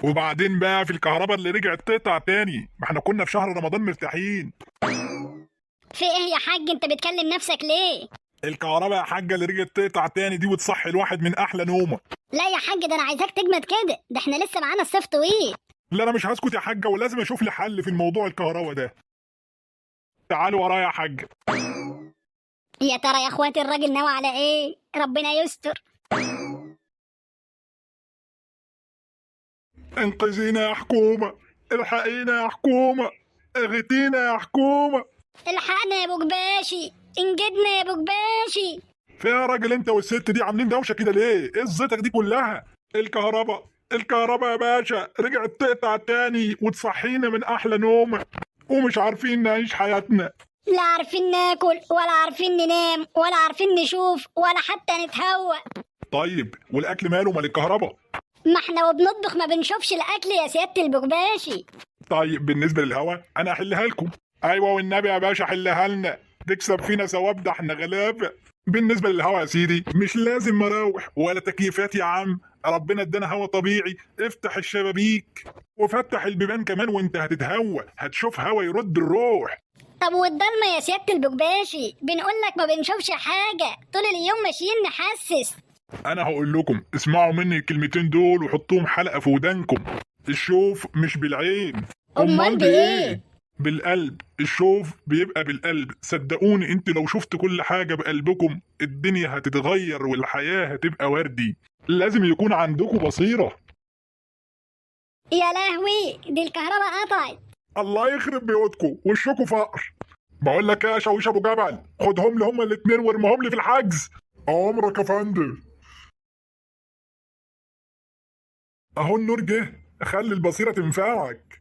وبعدين بقى في الكهرباء اللي رجعت تقطع تاني، ما احنا كنا في شهر رمضان مرتاحين. في ايه يا حاج؟ انت بتكلم نفسك ليه؟ الكهرباء يا حاجه اللي رجعت تقطع تاني دي وتصحي الواحد من احلى نومه. لا يا حاج، ده انا عايزاك تجمد كده، ده احنا لسه معانا الصيف طويل. لا انا مش هسكت يا حاجه، ولازم اشوف لي حل في الموضوع الكهرباء ده. تعالوا ورايا يا حاج. يا ترى يا اخواتي الراجل ناوي على ايه؟ ربنا يستر. انقذينا يا حكومه، الحقينا يا حكومه، اغتينا يا حكومه. الحقنا يا ابو جباشي، انجدنا يا ابو جباشي. في يا راجل انت والست دي عاملين دوشه كده ليه؟ ايه الزيطه دي كلها؟ الكهرباء، الكهرباء يا باشا رجعت تقطع تاني وتصحينا من احلى نومه، ومش عارفين نعيش حياتنا. لا عارفين ناكل ولا عارفين ننام ولا عارفين نشوف ولا حتى نتهوى. طيب والاكل ماله مال الكهرباء؟ ما احنا وبنطبخ ما بنشوفش الاكل يا سيادة البغباشي. طيب بالنسبه للهوا انا احلها لكم. ايوه والنبي يا باشا حلها لنا، تكسب فينا ثواب، ده احنا غلابه. بالنسبه للهوا يا سيدي مش لازم مراوح ولا تكييفات يا عم، ربنا ادانا هوا طبيعي. افتح الشبابيك وفتح البيبان كمان وانت هتتهوى، هتشوف هوا يرد الروح. طب والضلمه يا سيادة البغباشي؟ بنقول لك ما بنشوفش حاجه، طول اليوم ماشيين نحسس. انا هقول لكم اسمعوا مني الكلمتين دول وحطوهم حلقه في ودانكم. الشوف مش بالعين. امال بايه؟ بالقلب. الشوف بيبقى بالقلب، صدقوني انت لو شفت كل حاجة بقلبكم الدنيا هتتغير والحياة هتبقى وردي. لازم يكون عندكم بصيرة. يا لهوي، دي الكهرباء قطعت. الله يخرب بيوتكم وشكوا فقر. بقول لك ايه يا شاويش ابو جبل، خدهم لي هما الاتنين وارمهم لي في الحجز. عمرك يا فندم. اهو النور جه، خلي البصيرة تنفعك.